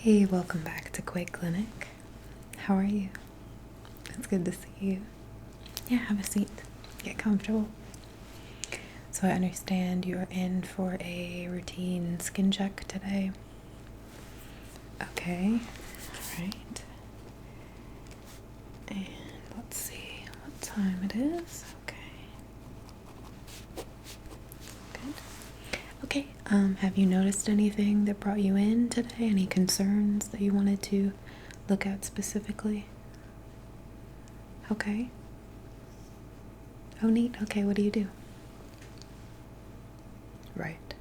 Hey, welcome back to Quake Clinic. How are you? It's good to see you. Yeah, have a seat. Get comfortable. So I understand you're in for a routine skin check today. Okay, alright. And let's see what time it is. Okay. Good. Okay, have you noticed anything that brought you in today? Any concerns that you wanted to look at specifically? Okay. Oh, neat. Okay, what do you do? Right.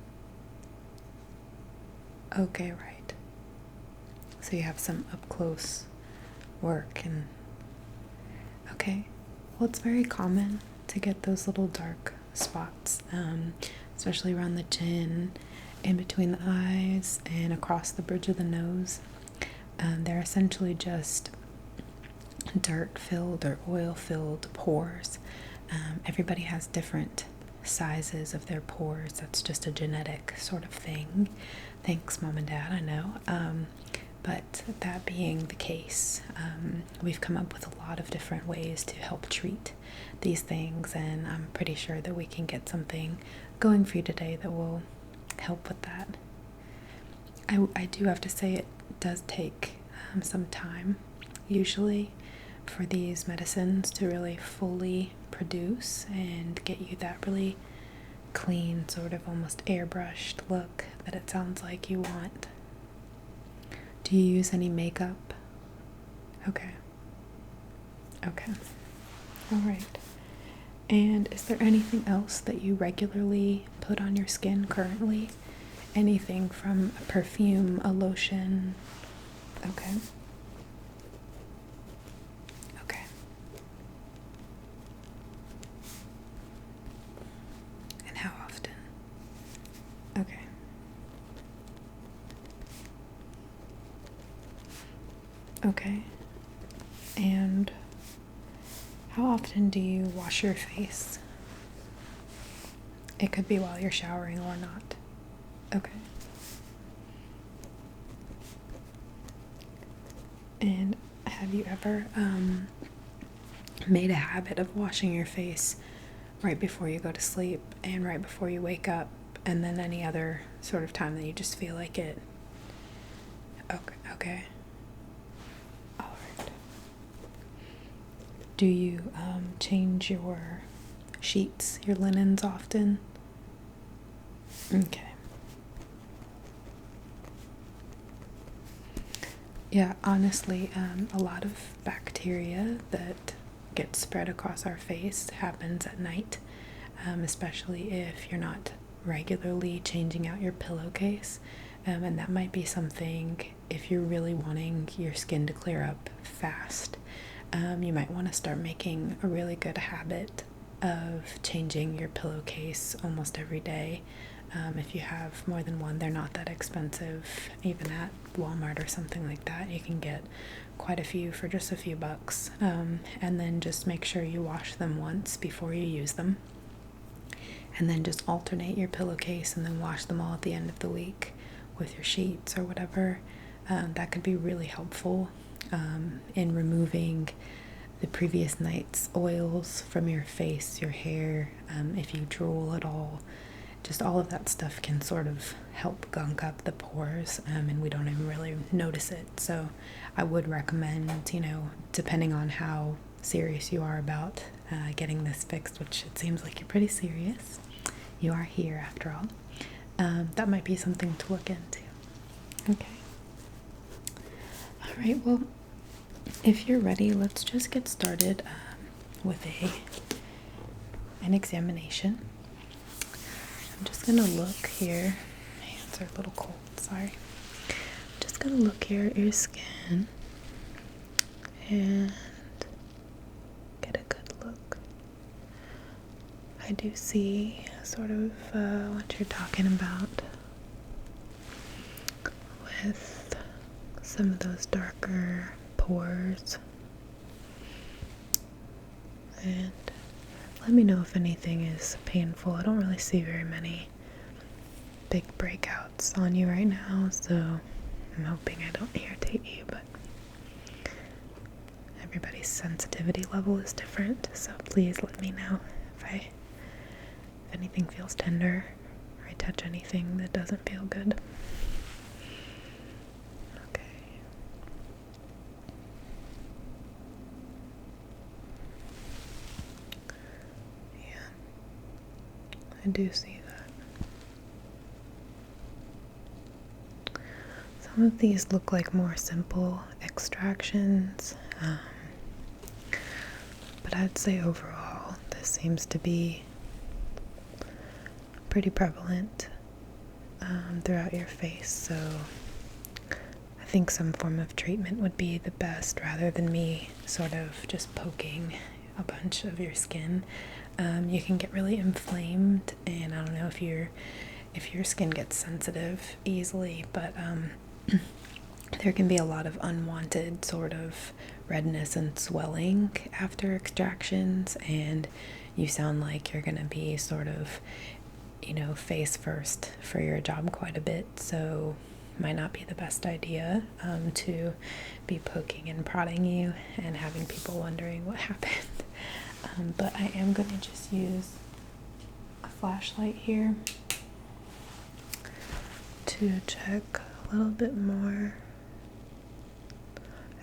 Okay, right. So you have some up close work and okay. Well, it's very common to get those little dark spots, especially around the chin, in between the eyes, and across the bridge of the nose. They're essentially just dirt-filled or oil-filled pores. Everybody has different sizes of their pores. That's just a genetic sort of thing. Thanks, Mom and Dad, I know. But that being the case, we've come up with a lot of different ways to help treat these things, and I'm pretty sure that we can get something going for you today that will help with that. I do have to say it does take some time, usually, for these medicines to really fully produce and get you that really clean, sort of almost airbrushed look that it sounds like you want. Do you use any makeup? Okay. Okay. All right. And is there anything else that you regularly put on your skin currently? Anything from a perfume, a lotion? Okay. Okay. And how often? Okay. Okay. And how often do you wash your face? It could be while you're showering or not. Okay. And have you ever made a habit of washing your face right before you go to sleep and right before you wake up, and then any other sort of time that you just feel like it? Okay. All right. Do you change your sheets, your linens often? Okay. Yeah, honestly, a lot of bacteria that gets spread across our face happens at night, especially if you're not regularly changing out your pillowcase. And that might be something, if you're really wanting your skin to clear up fast, you might want to start making a really good habit of changing your pillowcase almost every day. If you have more than one, they're not that expensive. Even at Walmart or something like that, you can get quite a few for just a few bucks. And then just make sure you wash them once before you use them. And then just alternate your pillowcase and then wash them all at the end of the week with your sheets or whatever. That could be really helpful in removing the previous night's oils from your face, your hair, if you drool at all. Just all of that stuff can sort of help gunk up the pores, and we don't even really notice it. So I would recommend, depending on how serious you are about getting this fixed, which it seems like you're pretty serious. You are here after all. That might be something to look into. Okay. All right, well, if you're ready, let's just get started with an examination. I'm just gonna look here. My hands are a little cold, sorry. I'm just gonna look here at your skin and get a good look. I do see sort of what you're talking about with some of those darker pores. And let me know if anything is painful. I don't really see very many big breakouts on you right now, so I'm hoping I don't irritate you, but everybody's sensitivity level is different, so please let me know if anything feels tender or I touch anything that doesn't feel good. Okay. Yeah, I do see that. Some of these look like more simple extractions, but I'd say overall this seems to be pretty prevalent throughout your face, so I think some form of treatment would be the best rather than me sort of just poking a bunch of your skin. You can get really inflamed, and I don't know if your skin gets sensitive easily, but there can be a lot of unwanted sort of redness and swelling after extractions, and you sound like you're gonna be sort of, face first for your job quite a bit, so might not be the best idea to be poking and prodding you and having people wondering what happened. But I am going to just use a flashlight here to check a little bit more.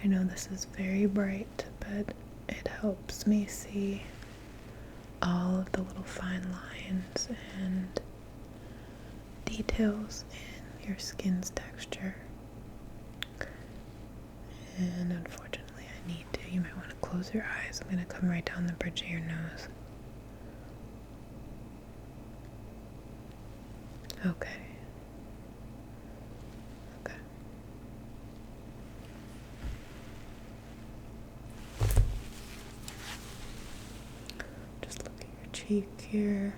I know this is very bright, but it helps me see all of the little fine lines and details in your skin's texture. And unfortunately, I need to. You might want to close your eyes. I'm going to come right down the bridge of your nose. Okay. Okay. Just look at your cheek here.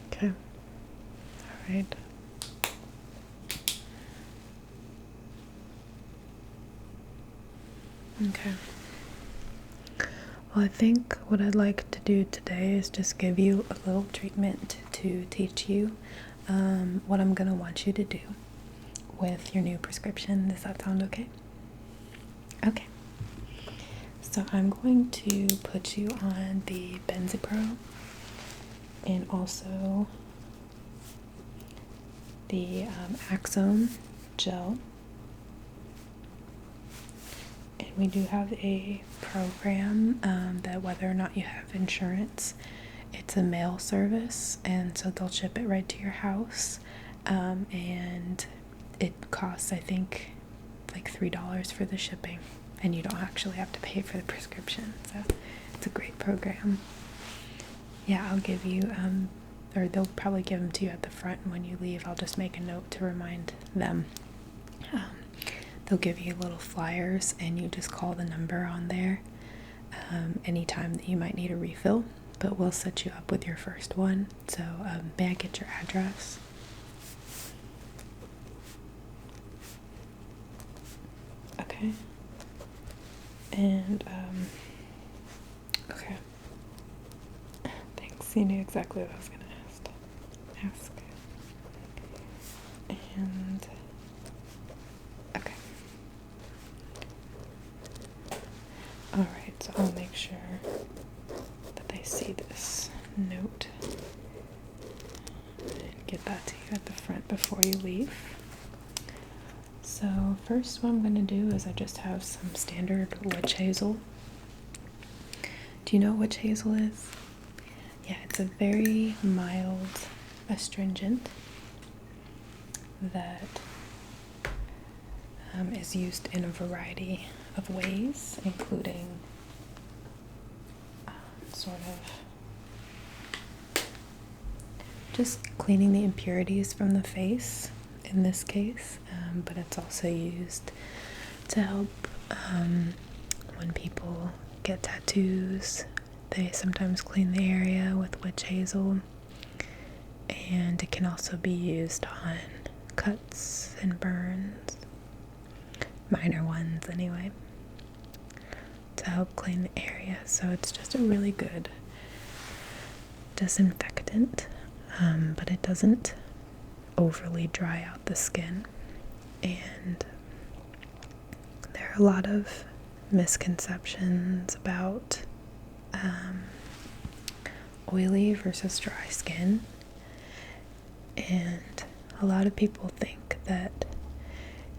Okay. All right. Okay. Well, I think what I'd like to do today is just give you a little treatment to teach you what I'm going to want you to do with your new prescription. Does that sound okay? Okay. So I'm going to put you on the BenzePro and also the Aczone gel. And we do have a program that whether or not you have insurance, it's a mail service, and so they'll ship it right to your house, and it costs, I think, like $3 for the shipping, and you don't actually have to pay for the prescription, so it's a great program. Yeah, I'll give you, or they'll probably give them to you at the front, and when you leave, I'll just make a note to remind them. They'll give you little flyers, and you just call the number on there anytime that you might need a refill, but we'll set you up with your first one. So may I get your address? Okay. And okay, thanks. You knew exactly what I was gonna ask. And okay. Alright, so I'll make sure that they see this note and get that to you at the front before you leave. So first what I'm going to do is I just have some standard witch hazel. Do you know what witch hazel is? Yeah, it's a very mild astringent that is used in a variety of ways, including sort of just cleaning the impurities from the face in this case, but it's also used to help when people get tattoos. They sometimes clean the area with witch hazel, and it can also be used on cuts and burns, minor ones anyway, to help clean the area. So it's just a really good disinfectant, but it doesn't overly dry out the skin. And there are a lot of misconceptions about oily versus dry skin, and a lot of people think that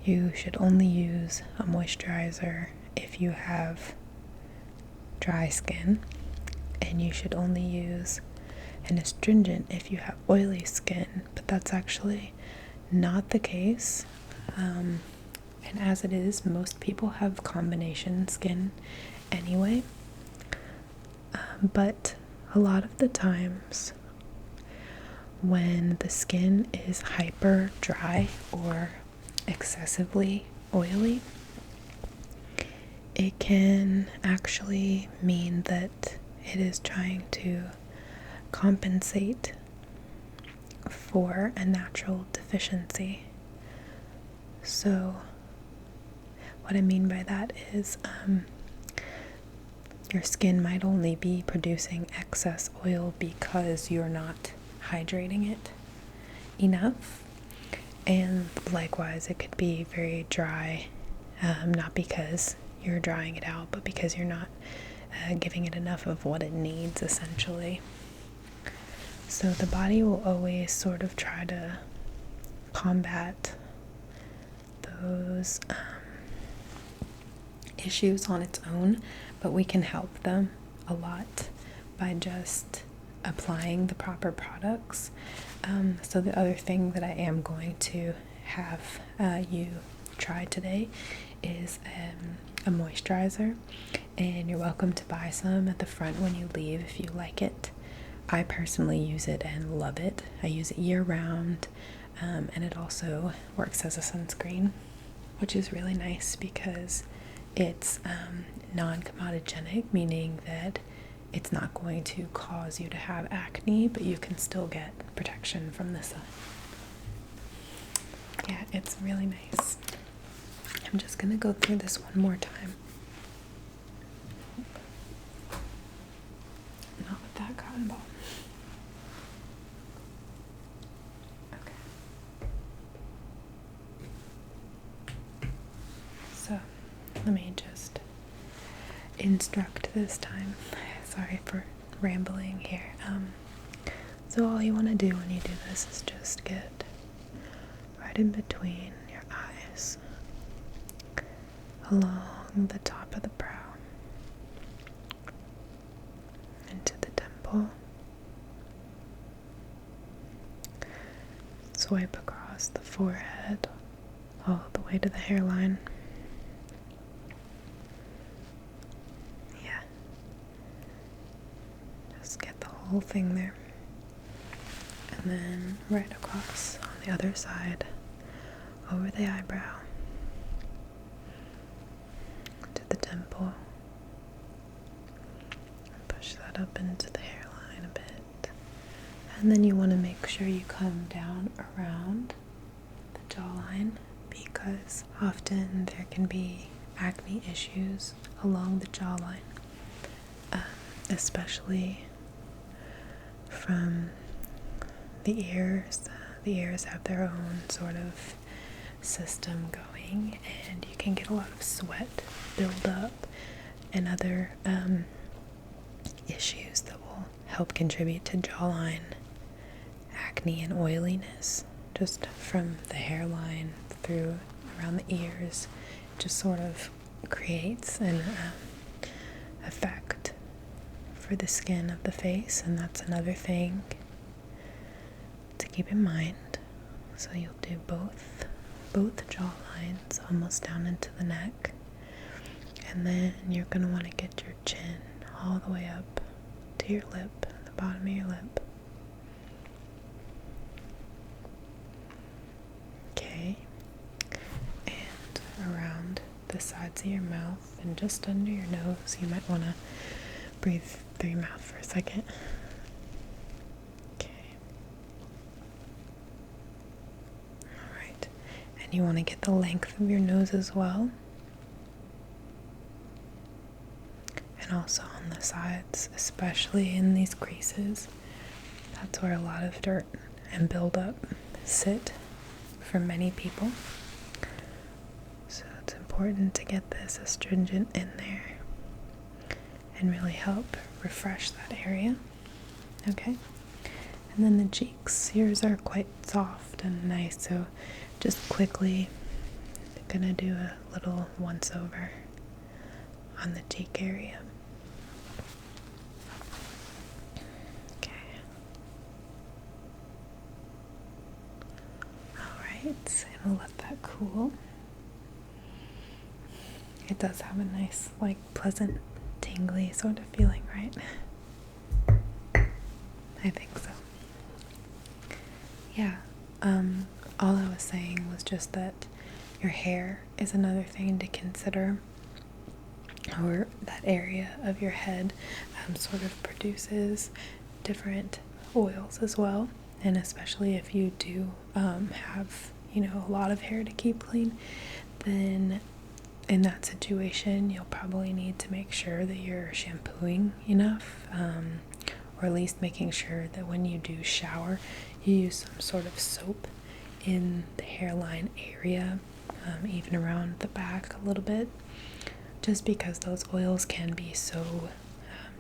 you should only use a moisturizer if you have dry skin, and you should only use an astringent if you have oily skin, but that's actually not the case. And as it is, most people have combination skin anyway. But a lot of the times when the skin is hyper dry or excessively oily, it can actually mean that it is trying to compensate for a natural deficiency. So what I mean by that is your skin might only be producing excess oil because you're not hydrating it enough, and likewise it could be very dry, not because you're drying it out, but because you're not giving it enough of what it needs, essentially. So the body will always sort of try to combat those issues on its own, but we can help them a lot by just applying the proper products. So the other thing that I am going to have you try today is a moisturizer, and you're welcome to buy some at the front when you leave if you like it. I personally use it and love it. I use it year round, and it also works as a sunscreen, which is really nice because it's non-comedogenic, meaning that it's not going to cause you to have acne, but you can still get protection from the sun. Yeah, it's really nice. I'm just gonna go through this one more time. Not with that cotton ball. Okay. So, let me just instruct this time. Sorry for rambling here. So all you want to do when you do this is just get right in between your eyes, along the top of the brow, into the temple, swipe across the forehead, all the way to the hairline. Yeah. Just get the whole thing there. And then right across on the other side, over the eyebrow, to the temple. Push that up into the hairline a bit. And then you want to make sure you come down around the jawline, because often there can be acne issues along the jawline, especially from the ears. The ears have their own sort of system going, and you can get a lot of sweat build up and other issues that will help contribute to jawline acne and oiliness, just from the hairline through around the ears. It just sort of creates an effect for the skin of the face, and that's another thing to keep in mind. So you'll do both jaw lines almost down into the neck, and then you're going to want to get your chin all the way up to your lip, the bottom of your lip. Okay, and around the sides of your mouth and just under your nose. You might want to breathe through your mouth for a second. You want to get the length of your nose as well, and also on the sides, especially in these creases. That's where a lot of dirt and buildup sit for many people. So it's important to get this astringent in there and really help refresh that area. Okay? And then the cheeks. Yours are quite soft and nice, so just quickly gonna do a little once over on the cheek area. Okay. Alright, and we'll let that cool. It does have a nice, like, pleasant, tingly sort of feeling, right? I think so. Yeah, all I was saying was just that your hair is another thing to consider, or that area of your head sort of produces different oils as well, and especially if you do have, a lot of hair to keep clean, then in that situation you'll probably need to make sure that you're shampooing enough, or at least making sure that when you do shower you use some sort of soap in the hairline area, even around the back a little bit, just because those oils can be so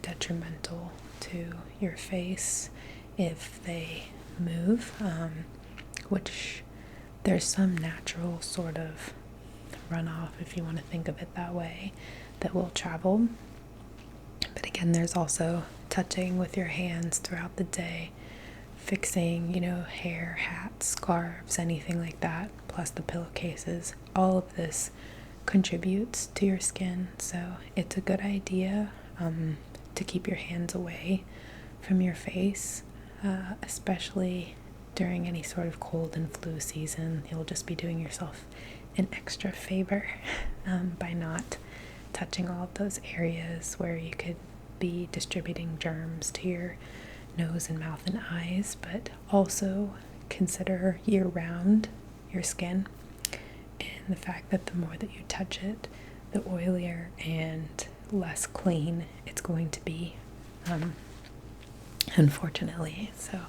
detrimental to your face if they move, which there's some natural sort of runoff, if you want to think of it that way, that will travel. But again, there's also touching with your hands throughout the day, fixing, hair, hats, scarves, anything like that, plus the pillowcases. All of this contributes to your skin, so it's a good idea to keep your hands away from your face, especially during any sort of cold and flu season. You'll just be doing yourself an extra favor by not touching all of those areas where you could be distributing germs to your nose and mouth and eyes. But also consider year-round your skin, and the fact that the more that you touch it, the oilier and less clean it's going to be, unfortunately. So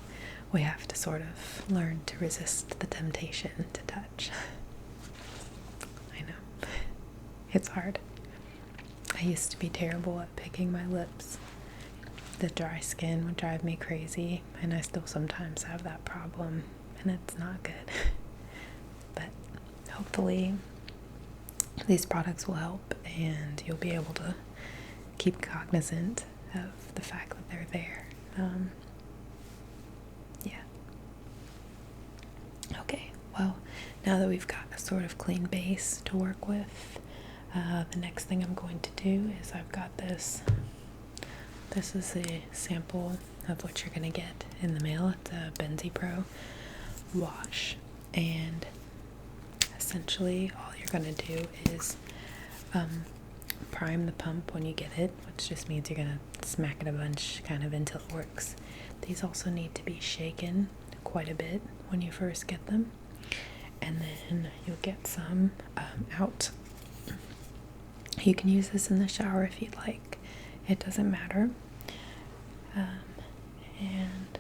we have to sort of learn to resist the temptation to touch. I know, it's hard. I used to be terrible at picking my lips. The dry skin would drive me crazy, and I still sometimes have that problem, and it's not good. But hopefully these products will help, and you'll be able to keep cognizant of the fact that they're there. Yeah. Okay, well, now that we've got a sort of clean base to work with, the next thing I'm going to do is I've got this. This is a sample of what you're going to get in the mail. It's a BenzePro wash, and essentially all you're going to do is prime the pump when you get it, which just means you're going to smack it a bunch kind of until it works. These also need to be shaken quite a bit when you first get them, and then you'll get some out. You can use this in the shower if you'd like. It doesn't matter. And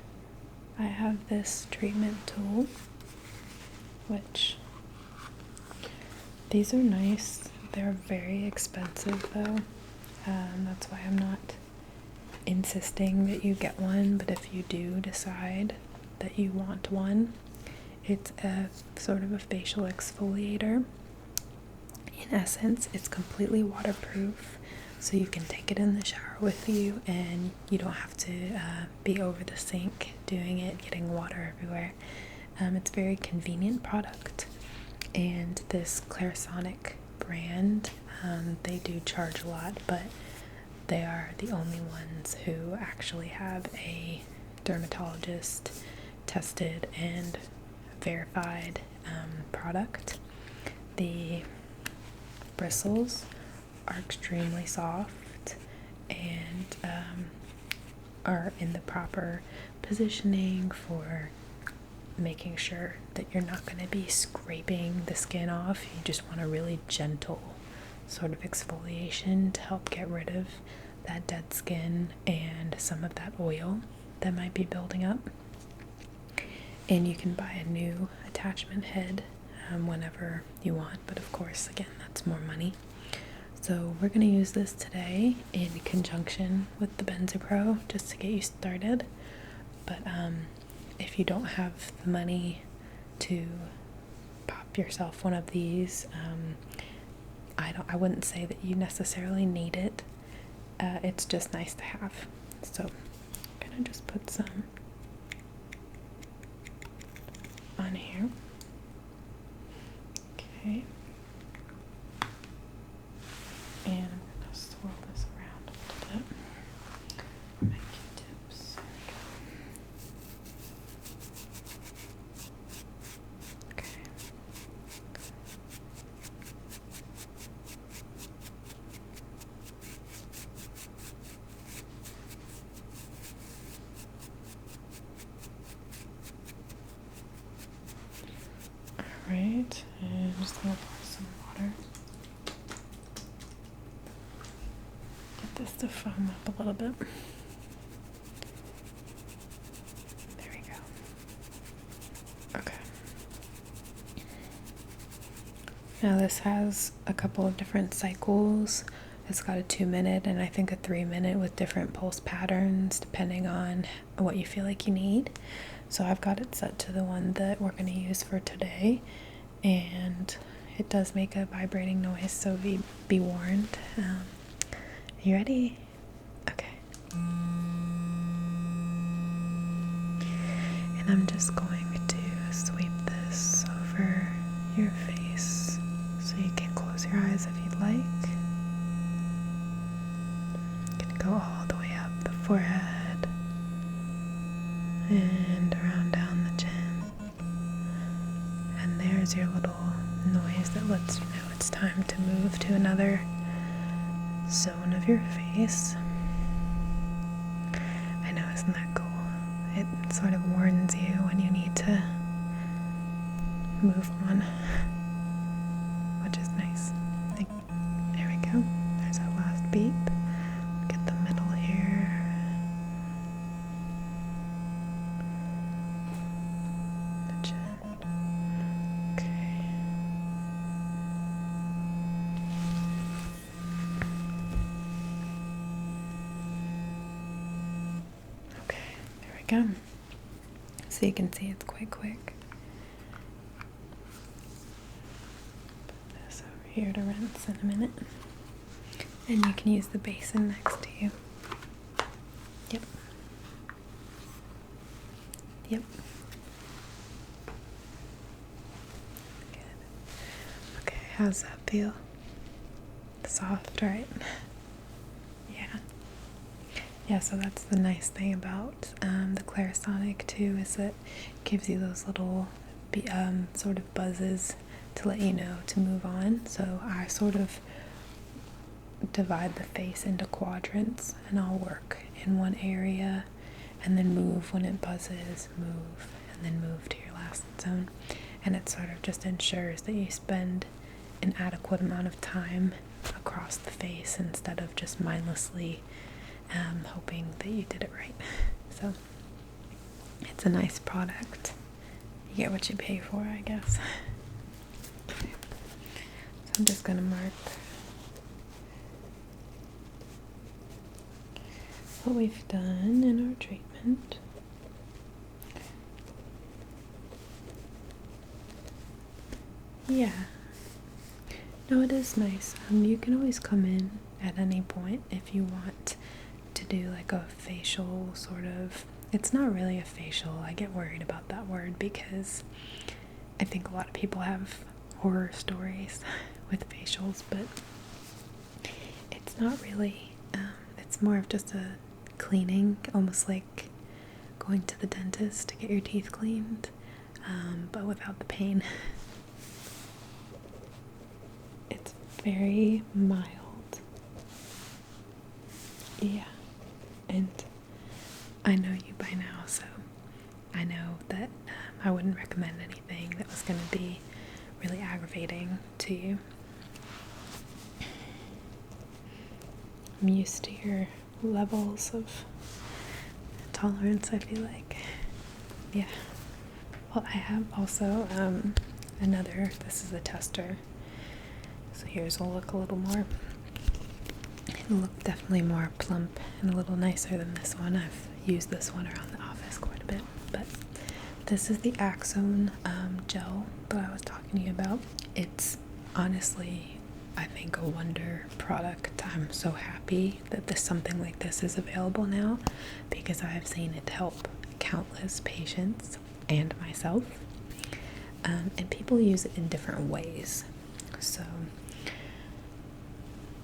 I have this treatment tool, which these are nice. They're very expensive though. That's why I'm not insisting that you get one, but if you do decide that you want one, it's a sort of a facial exfoliator. In essence, it's completely waterproof, so you can take it in the shower with you, and you don't have to be over the sink doing it, getting water everywhere. It's a very convenient product, and this Clairsonic brand, they do charge a lot, but they are the only ones who actually have a dermatologist tested and verified product. The bristles are extremely soft and are in the proper positioning for making sure that you're not going to be scraping the skin off. You just want a really gentle sort of exfoliation to help get rid of that dead skin and some of that oil that might be building up. and you can buy a new attachment head whenever you want, but of course, again, that's more money. So we're going to use this today in conjunction with the BenzePro just to get you started. But if you don't have the money to pop yourself one of these, I wouldn't say that you necessarily need it. It's just nice to have. So I'm gonna just put some on here. Okay. And I'm gonna swirl this around a little bit. My Q-tips. Okay. Alright, and I'm just gonna pour some water. Get this to foam up a little bit. There we go. Okay. Now this has a couple of different cycles. It's got a 2-minute and I think a 3-minute with different pulse patterns depending on what you feel like you need. So I've got it set to the one that we're going to use for today, and it does make a vibrating noise, so be warned. You ready? Okay. And I'm just going to sweep this over your face so you can close your eyes if you'd like. You can go all the way up the forehead and around down the chin. And there's your little noise that lets you know it's time to move to another zone of your face. I know, isn't that cool? It sort of warns you when you need to move on, which is nice. There we go. There's our last beep. Get the middle here. The chin. Okay. Okay, there we go. So you can see it's quite quick. Put this over here to rinse in a minute. And you can use the basin next to you. Yep. Yep. Good. Okay, how's that feel? Soft, right? Yeah. Yeah, so that's the nice thing about the Clairsonic too, is that it gives you those little sort of buzzes to let you know to move on. So I sort of divide the face into quadrants, and I'll work in one area and then move when it buzzes, move, and then move to your last zone. And it sort of just ensures that you spend an adequate amount of time across the face instead of just mindlessly hoping that you did it right. So it's a nice product. You get what you pay for, I guess. Okay. So I'm just gonna mark what we've done in our treatment. Yeah. No, it is nice. You can always come in at any point if you want to do like a facial sort of. It's not really a facial. I get worried about that word because I think a lot of people have horror stories with facials, but it's not really. It's more of just a cleaning, almost like going to the dentist to get your teeth cleaned, but without the pain. It's very mild. Yeah, and I know you by now, so I know that I wouldn't recommend anything that was going to be really aggravating to you. I'm used to your levels of tolerance, I feel like. Yeah. Well, I have also this is a tester. So here's will look a little more, it'll look definitely more plump and a little nicer than this one. I've used this one around the office quite a bit, but this is the Aczone gel that I was talking to you about. It's honestly, I think, a wonder product. I'm so happy that something like this is available now, because I have seen it help countless patients and myself. And people use it in different ways. So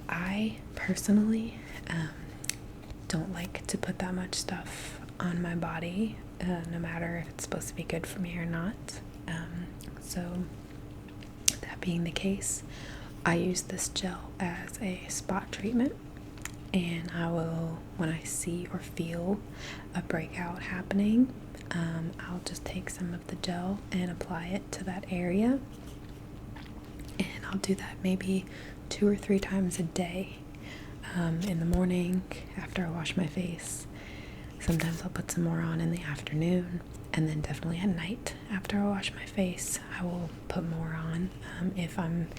I personally don't like to put that much stuff on my body, no matter if it's supposed to be good for me or not. So that being the case, I use this gel as a spot treatment, and I will, when I see or feel a breakout happening, I'll just take some of the gel and apply it to that area, and I'll do that maybe 2 or 3 times a day. In the morning after I wash my face. Sometimes I'll put some more on in the afternoon, and then definitely at night after I wash my face I will put more on if I'm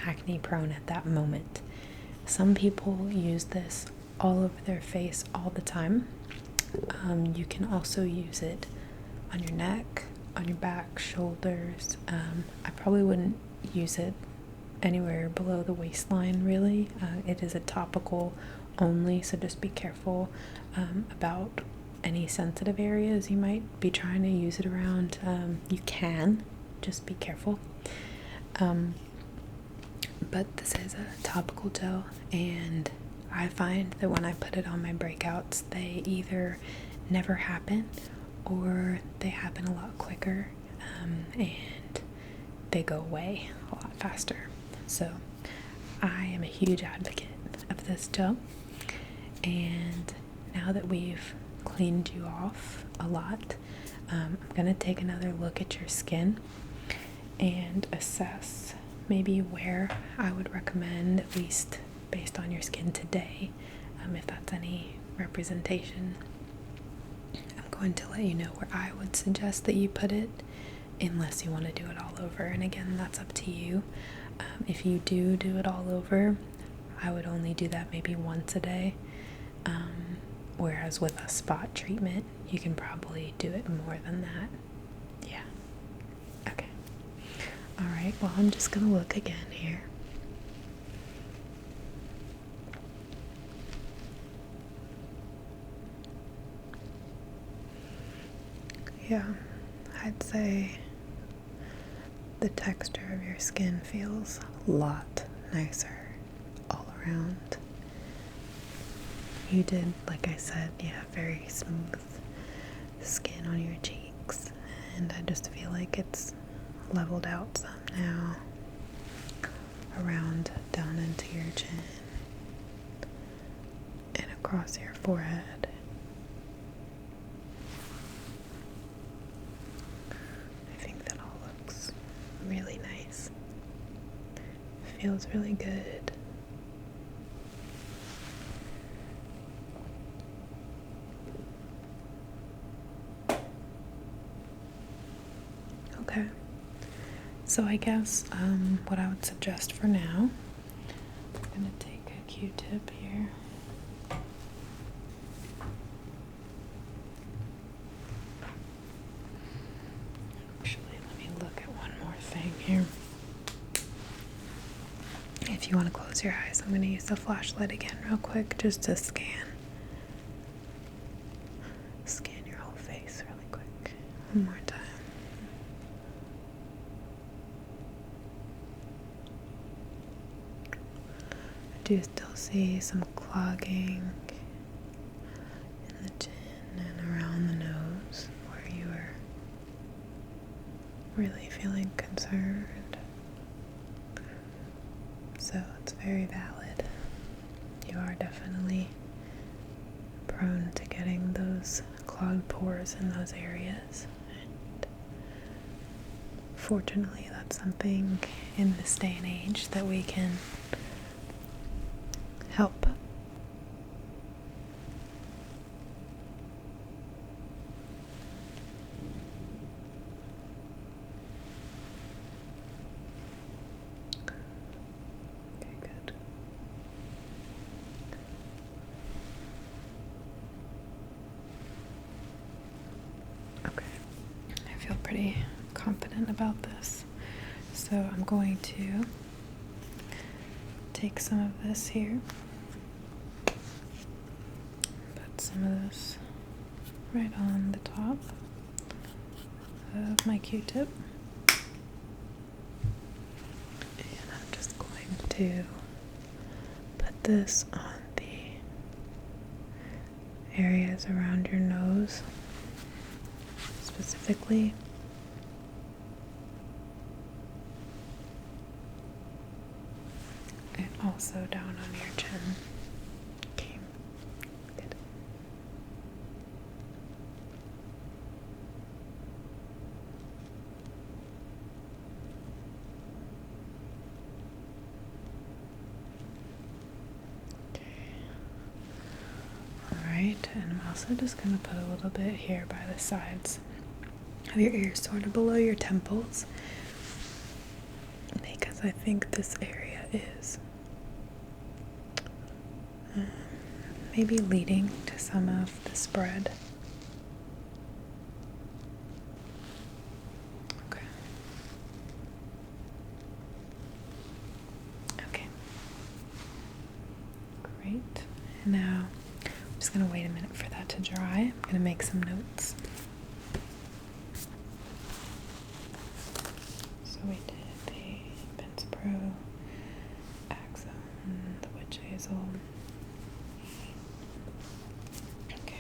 acne prone at that moment. Some people use this all over their face all the time. You can also use it on your neck, on your back, shoulders. I probably wouldn't use it anywhere below the waistline, really. It is a topical only, so just be careful about any sensitive areas you might be trying to use it around. You can, just be careful. But this is a topical gel, and I find that when I put it on my breakouts, they either never happen or they happen a lot quicker, and they go away a lot faster. So I am a huge advocate of this gel, and now that we've cleaned you off a lot, I'm going to take another look at your skin and assess maybe where I would recommend, at least based on your skin today, if that's any representation. I'm going to let you know where I would suggest that you put it, unless you want to do it all over, and again, that's up to you. If you do it all over, I would only do that maybe once a day, whereas with a spot treatment you can probably do it more than that. Yeah. Okay. Alright, well, I'm just gonna look again here. Yeah, I'd say the texture of your skin feels a lot nicer all around. You did, like I said, you have very smooth skin on your cheeks, and I just feel like it's leveled out some now, around down into your chin and across your forehead. I think that all looks really nice. Feels really good. Okay, so I guess what I would suggest for now, I'm going to take a Q-tip here. Actually, let me look at one more thing here. If you want to close your eyes, I'm going to use the flashlight again real quick just to scan your whole face really quick. One more time. I do still see some clogging in the chin and around the nose where you are really feeling concerned. So it's very valid. You are definitely prone to getting those clogged pores in those areas. And fortunately, that's something in this day and age that we can help. pretty confident about this. So I'm going to take some of this here, put some of this right on the top of my Q-tip, and I'm just going to put this on the areas around your nose specifically. And also down on your chin. Okay, good. Okay. Alright, and I'm also just going to put a little bit here by the sides of your ears, sort of below your temples, because I think this area is maybe leading to some of the spread. Okay. Okay. Great. And now I'm just going to wait a minute for that to dry. I'm going to make some notes. So we did the BenzePro, Aczone, the witch hazel. Okay.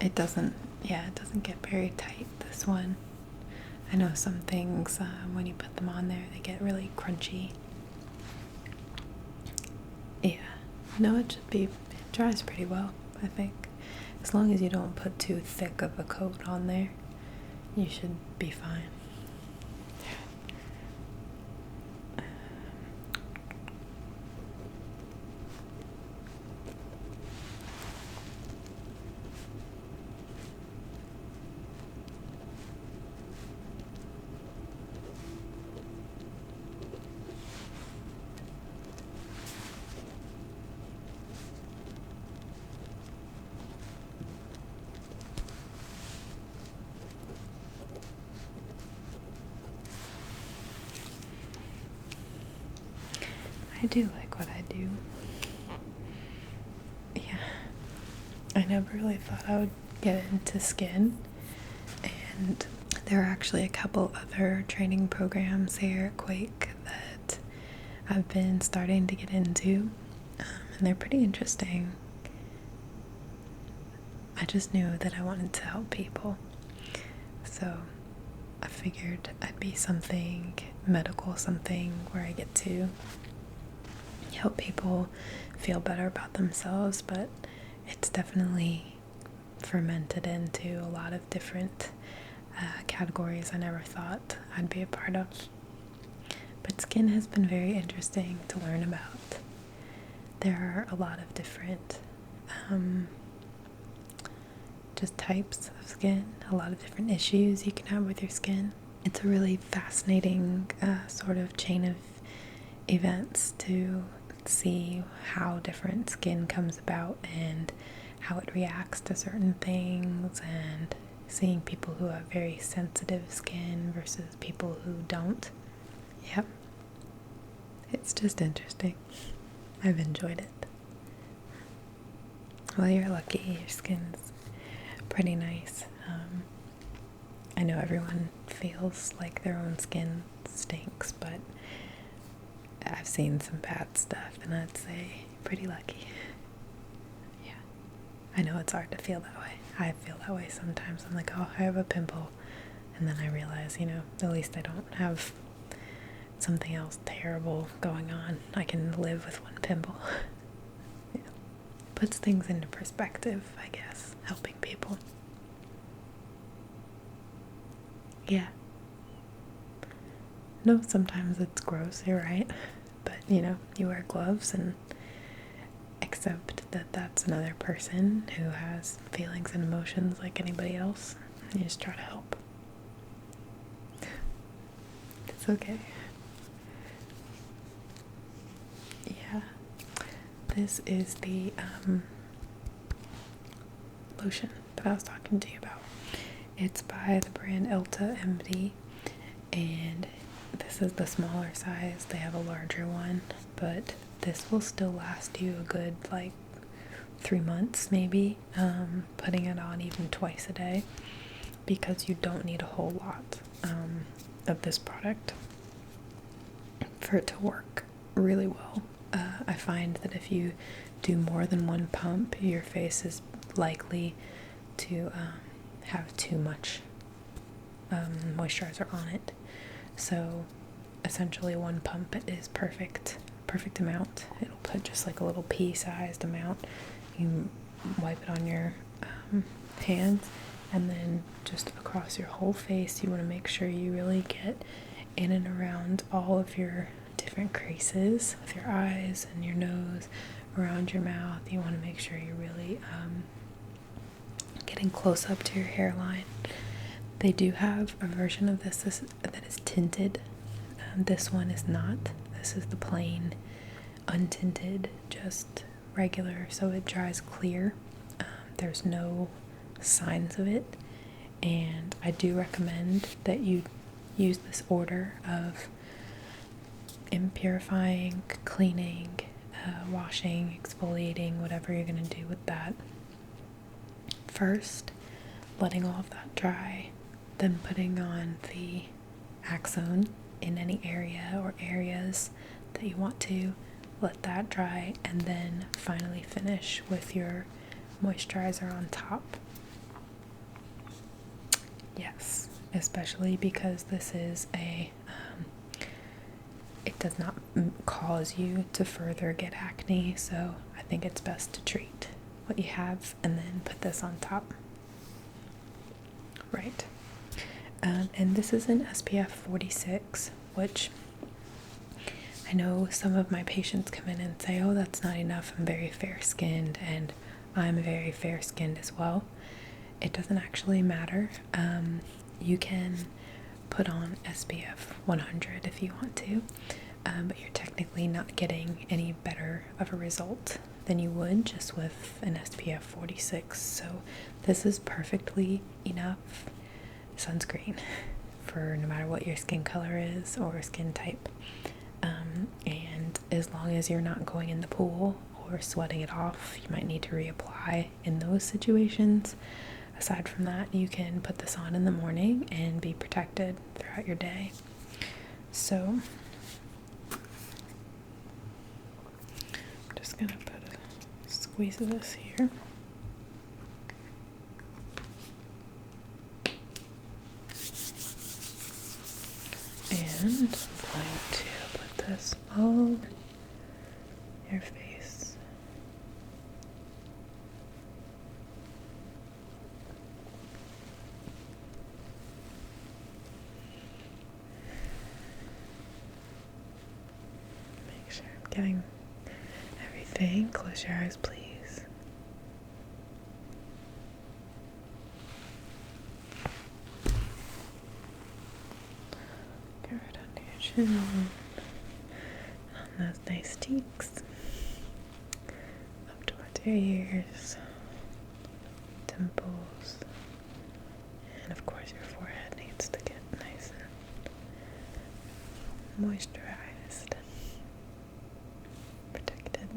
It doesn't get very tight, this one. I know some things, when you put them on there, they get really crunchy. Yeah, no, it dries pretty well, I think. As long as you don't put too thick of a coat on there, you should be fine. I do like what I do. Yeah. I never really thought I would get into skin, and there are actually a couple other training programs here at Quake that I've been starting to get into, and they're pretty interesting. I just knew that I wanted to help people, so I figured I'd be something medical, something where I get to help people feel better about themselves, but it's definitely fermented into a lot of different categories I never thought I'd be a part of. But skin has been very interesting to learn about. There are a lot of different just types of skin, a lot of different issues you can have with your skin. It's a really fascinating sort of chain of events to see how different skin comes about and how it reacts to certain things, and seeing people who have very sensitive skin versus people who don't. Yep. It's just interesting. I've enjoyed it. Well, you're lucky. Your skin's pretty nice. I know everyone feels like their own skin stinks, but I've seen some bad stuff, and I'd say pretty lucky. Yeah. I know it's hard to feel that way. I feel that way sometimes. I'm like, oh, I have a pimple. And then I realize, at least I don't have something else terrible going on. I can live with one pimple. Yeah. Puts things into perspective, I guess, helping people. Yeah. No, sometimes it's gross, you're right. But you wear gloves and accept that that's another person who has feelings and emotions like anybody else. You just try to help. It's okay. Yeah. This is the lotion that I was talking to you about. It's by the brand EltaMD, and this is the smaller size. They have a larger one, but this will still last you a good 3 months maybe, putting it on even twice a day, because you don't need a whole lot of this product for it to work really well. I find that if you do more than one pump, your face is likely to have too much moisturizer on it. So essentially one pump is perfect amount. It'll put just like a little pea-sized amount. You wipe it on your hands, and then just across your whole face. You want to make sure you really get in and around all of your different creases with your eyes and your nose, around your mouth. You want to make sure you're really getting close up to your hairline. They do have a version of this that is tinted. This one is not. This is the plain, untinted, just regular, so it dries clear. There's no signs of it, and I do recommend that you use this order of impurifying, cleaning, washing, exfoliating, whatever you're going to do with that. First, letting all of that dry, then putting on the Aczone in any area or areas that you want to. Let that dry, and then finally finish with your moisturizer on top. Yes, especially because this is it does not cause you to further get acne, so I think it's best to treat what you have and then put this on top. Right. And this is an SPF 46, which I know some of my patients come in and say, oh, that's not enough, I'm very fair-skinned, and I'm very fair-skinned as well. It doesn't actually matter. You can put on SPF 100 if you want to, but you're technically not getting any better of a result than you would just with an SPF 46. So this is perfectly enough sunscreen for no matter what your skin color is or skin type. And as long as you're not going in the pool or sweating it off, you might need to reapply in those situations. Aside from that, you can put this on in the morning and be protected throughout your day. So I'm just gonna put a squeeze of this here. And I'm going to put this all over your face. Make sure I'm getting everything. Close your eyes, please. Get right under your chin, on those nice cheeks, up towards your ears, temples, and of course your forehead needs to get nice and moisturized, protected.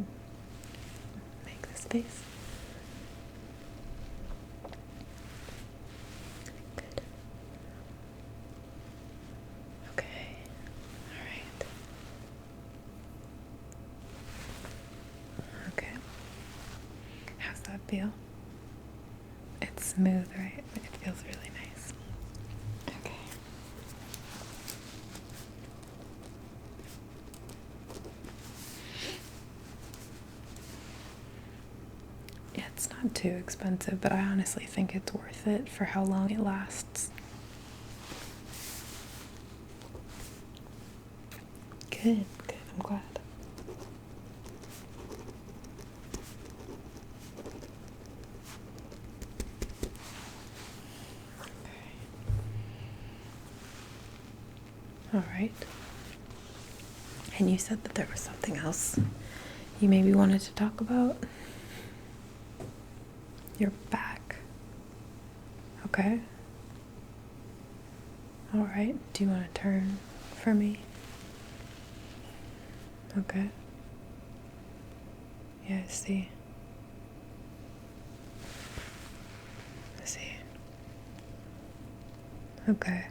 Make this face. Good. Okay. Alright. Okay. How's that feel? It's smooth, right? It feels really nice. Okay. Yeah, it's not too expensive, but I honestly think it's worth it for how long it lasts. Good, good, I'm glad. All right. And you said that there was something else you maybe wanted to talk about? Your back. Okay. All right. Do you want to turn for me? Okay. Yeah, I see. I see. Okay.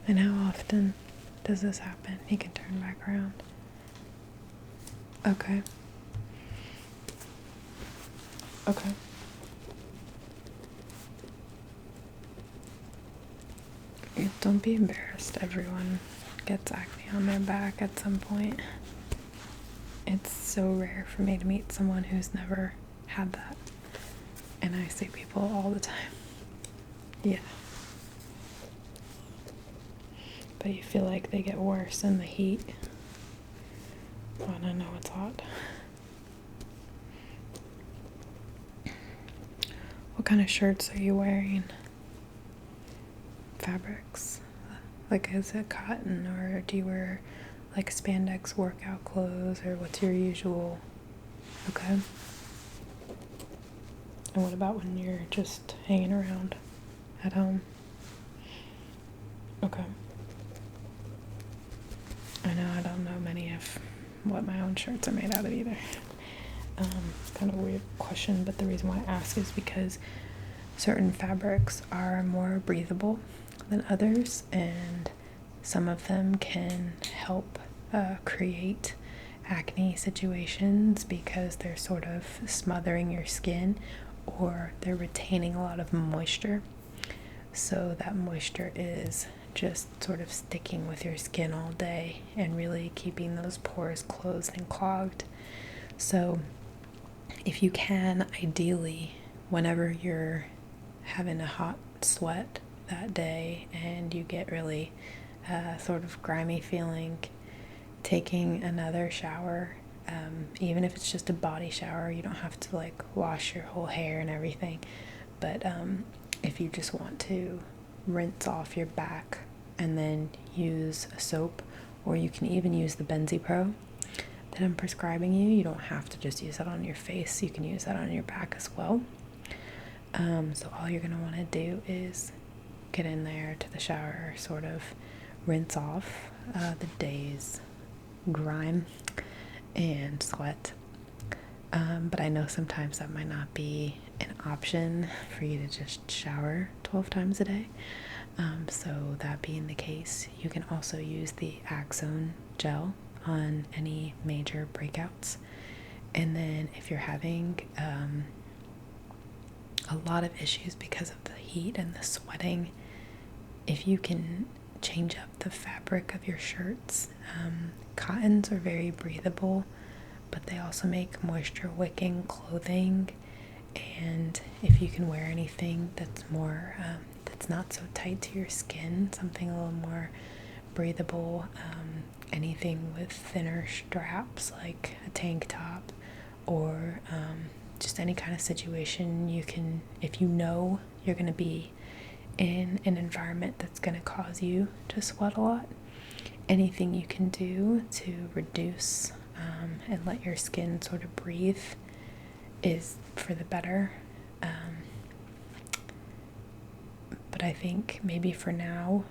And how often does this happen? You can turn back around. Okay. Okay. Don't be embarrassed. Everyone gets acne on their back at some point. It's so rare for me to meet someone who's never had that. And I see people all the time. Yeah. But you feel like they get worse in the heat. Oh, and I know it's hot. What kind of shirts are you wearing? Fabrics? Like, is it cotton, or do you wear like spandex workout clothes, or what's your usual? Okay. And what about when you're just hanging around at home? Okay. I know I don't know many of what my own shirts are made out of either. Kind of a weird question, but the reason why I ask is because certain fabrics are more breathable than others, and some of them can help create acne situations because they're sort of smothering your skin, or they're retaining a lot of moisture. So that moisture is just sort of sticking with your skin all day and really keeping those pores closed and clogged. So if you can, ideally, whenever you're having a hot sweat that day and you get really sort of grimy feeling, taking another shower, even if it's just a body shower, you don't have to like wash your whole hair and everything, but if you just want to rinse off your back and then use a soap, or you can even use the BenzePro that I'm prescribing you. You don't have to just use that on your face, you can use that on your back as well. So all you're going to want to do is get in there to the shower, sort of rinse off the day's grime and sweat. But I know sometimes that might not be an option for you to just shower 12 times a day. So that being the case, you can also use the Aczone gel on any major breakouts. And then if you're having a lot of issues because of the heat and the sweating, if you can change up the fabric of your shirts. Cottons are very breathable, but they also make moisture wicking clothing, and if you can wear anything that's more that's not so tight to your skin, something a little more breathable, anything with thinner straps like a tank top, or just any kind of situation you can, if you know you're going to be in an environment that's going to cause you to sweat a lot, anything you can do to reduce and let your skin sort of breathe is for the better. But I think maybe for now,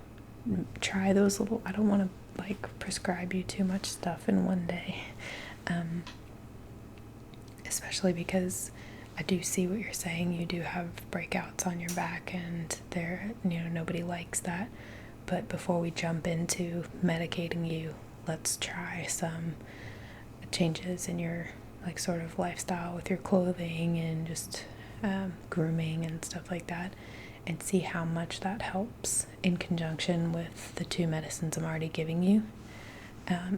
try those little, I don't want to like prescribe you too much stuff in one day, especially because I do see what you're saying. You do have breakouts on your back, and they're, nobody likes that. But before we jump into medicating you, let's try some changes in your like sort of lifestyle with your clothing and just grooming and stuff like that, and see how much that helps in conjunction with the 2 medicines I'm already giving you.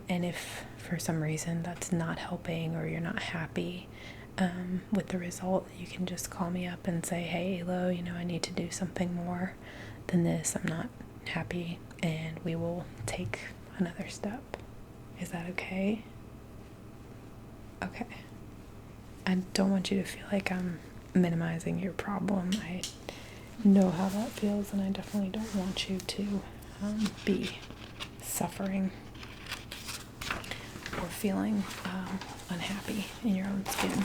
And if for some reason that's not helping, or you're not happy with the result, you can just call me up and say, hey, Elo, I need to do something more than this. I'm not happy, and we will take another step. Is that okay? Okay. I don't want you to feel like I'm minimizing your problem. I know how that feels, and I definitely don't want you to be suffering or feeling unhappy in your own skin.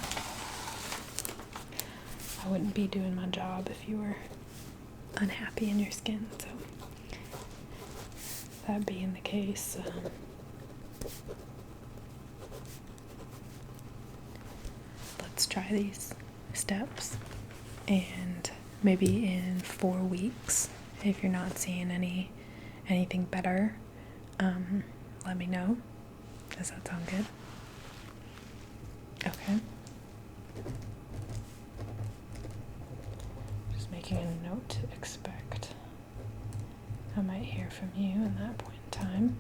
I wouldn't be doing my job if you were unhappy in your skin. So that being the case, let's try these steps, and maybe in 4 weeks, if you're not seeing anything better, let me know. Does that sound good? Okay. Just making a note to expect I might hear from you in that point in time.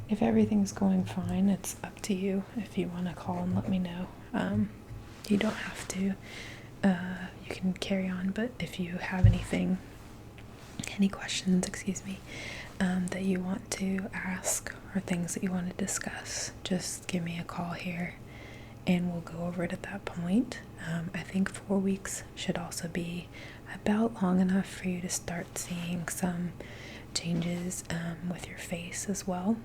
If everything's going fine, it's up to you if you want to call and let me know. You don't have to. You can carry on, but if you have any questions, that you want to ask or things that you want to discuss, just give me a call here and we'll go over it at that point. I think 4 weeks should also be about long enough for you to start seeing some changes with your face as well.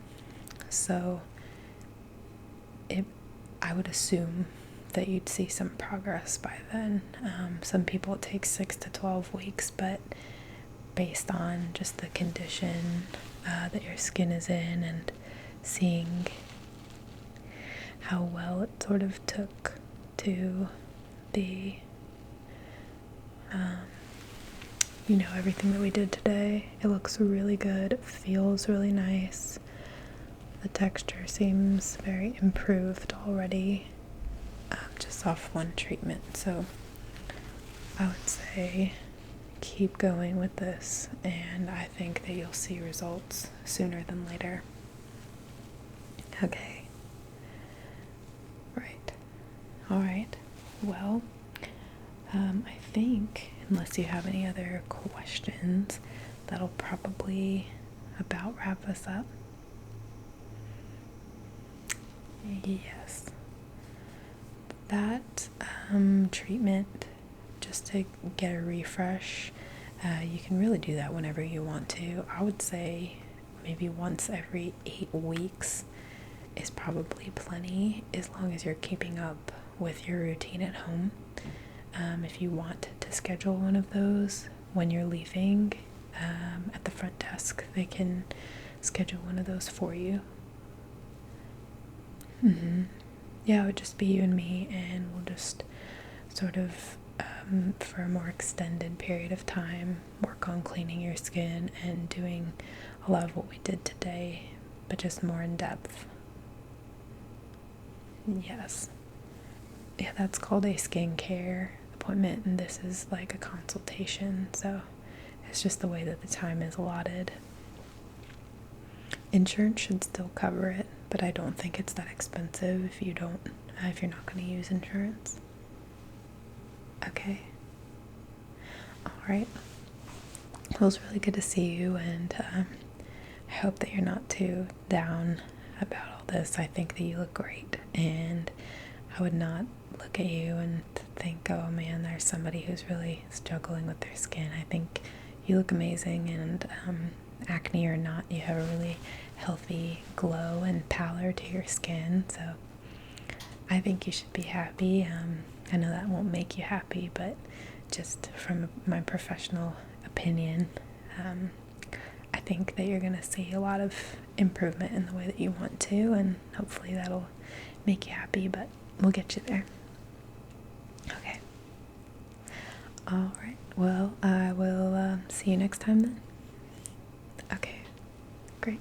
So I would assume that you'd see some progress by then. Some people it takes 6 to 12 weeks, but based on just the condition that your skin is in and seeing how well it sort of took to the everything that we did today, it looks really good. It feels really nice. The texture seems very improved already, just off one treatment. So I would say keep going with this, and I think that you'll see results sooner than later. Okay. Right. All right. Well, I think, unless you have any other questions, that'll probably about wrap us up. Yes. That treatment, just to get a refresh, you can really do that whenever you want to. I would say maybe once every 8 weeks is probably plenty, as long as you're keeping up with your routine at home. If you want to schedule one of those when you're leaving, at the front desk, they can schedule one of those for you. Yeah, it would just be you and me, and we'll just sort of, for a more extended period of time, work on cleaning your skin and doing a lot of what we did today, but just more in depth. Yes. Yeah, that's called a skincare appointment, and this is like a consultation, so it's just the way that the time is allotted. Insurance should still cover it, but I don't think it's that expensive if you're not going to use insurance. Okay. All right. It was really good to see you, and I hope that you're not too down about all this. I think that you look great, and I would not look at you and think, oh man, there's somebody who's really struggling with their skin. I think you look amazing, and acne or not, you have a really healthy glow and pallor to your skin, so I think you should be happy. I know that won't make you happy, but just from my professional opinion, I think that you're going to see a lot of improvement in the way that you want to, and hopefully that'll make you happy, but we'll get you there. Okay. All right. Well, I will see you next time then. Okay. Great.